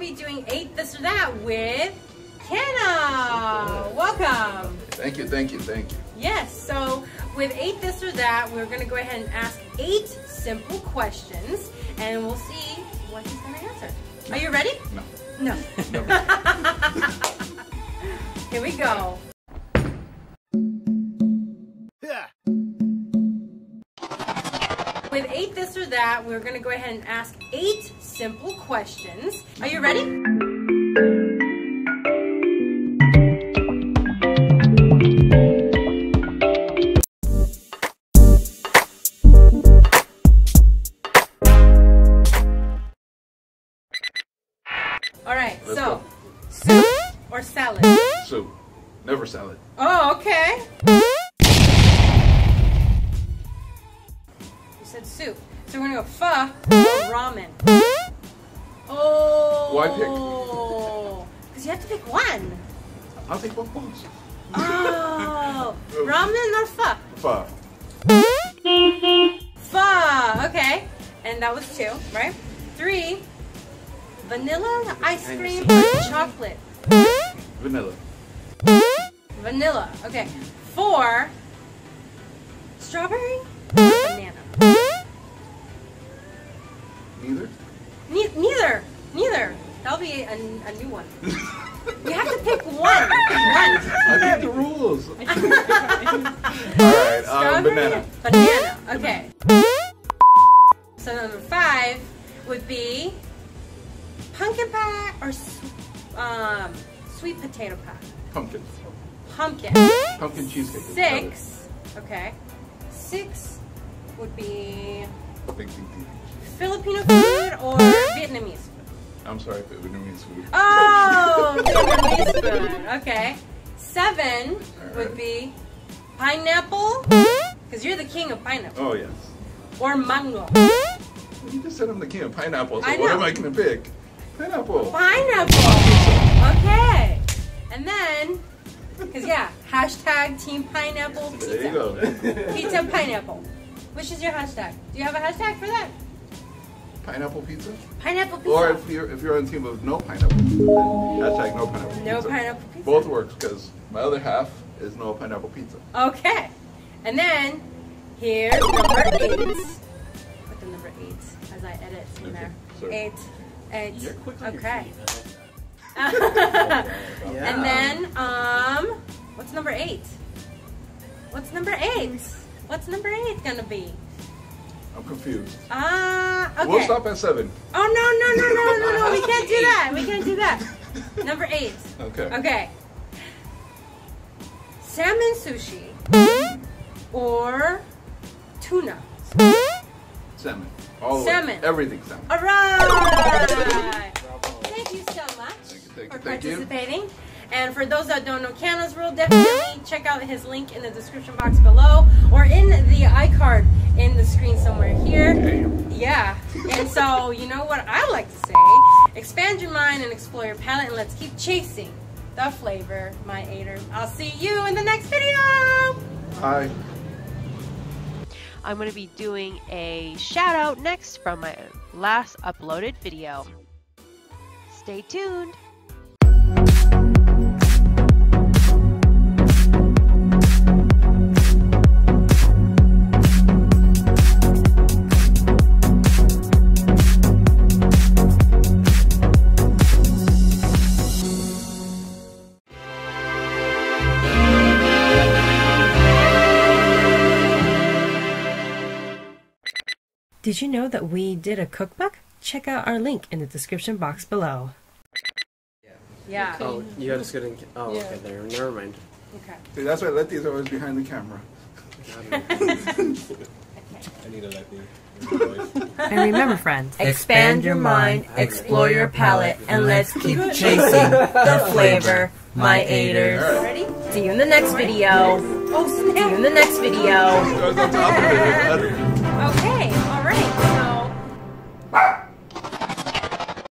be doing 8 This or That with Can'a. Welcome. Thank you, thank you, thank you. Yes, so with 8 This or That, we're going to go ahead and ask 8 simple questions, and we'll see what he's going to answer. Are you ready? No. No. Here we go. With 8 This or That, we're going to go ahead and ask 8 simple questions. Are you ready? All right, Let's so go. soup or salad? Soup. Never salad. Oh, okay. You said soup. So we're gonna go pho or ramen. Oh. Why pick? Because you have to pick one. I'll take both bowls. Oh. Ramen or pho? Pho. Pho. Okay. And that was 2, right? 3. Vanilla ice cream or chocolate? Vanilla. Vanilla. Okay. 4. Strawberry or banana? Neither? Neither. That'll be a new one. You have to pick one. I need the rules. Alright, banana. Banana. Okay. So number 5 would be pumpkin pie or sweet potato pie? Pumpkin. Pumpkin. Pumpkin cheesecake. 6. Okay. 6 would be Filipino food or Vietnamese food? I'm sorry, Vietnamese food. Oh, Vietnamese food. Okay. 7 would be pineapple, because you're the king of pineapple. Oh, yes. Or mango. You just said I'm the king of pineapple, so I what know. am I going to pick? Pineapple. Pineapple. Okay. And then, because yeah, hashtag team pineapple pizza. There you go. Pizza pineapple. Which is your hashtag? Do you have a hashtag for that? Pineapple pizza? Pineapple pizza. Or if you're on the team of no pineapple, hashtag no pineapple pizza. No pineapple pizza. Both works, because my other half is no pineapple pizza. Okay. And then, here's number 8. Put the number 8 as I edit in there. Sorry. 8. You're quick on Okay. your feet, And then, what's number 8? What's number 8? What's number 8 gonna be? I'm confused. Okay. We'll stop at 7. Oh, no. We can't do that. We can't do that. Number 8. Okay. Okay. Salmon sushi or tuna? Salmon. All the Salmon. way. Everything salmon. All right. Thank you so much for Thank you. participating. And for those that don't know Cana'sWorld, definitely check out his link in the description box below or in the iCard in the screen somewhere here. Yeah. And so, you know what I like to say? Expand your mind and explore your palate, and let's keep chasing the flavor, my eater. I'll see you in the next video. Bye. I'm going to be doing a shout out next from my last uploaded video. Stay tuned. Did you know that we did a cookbook? Check out our link in the description box below. Yeah. Oh, you guys couldn't. Oh, okay. There. Never mind. Okay. See, that's why Letty's always behind the camera. I need a Letty. And remember, friends, expand your mind, explore your palate, and let's keep chasing the flavor, my eaters. Ready? See you in the next video. Oh, snap. See you in the next video. Goes on top of it. Okay.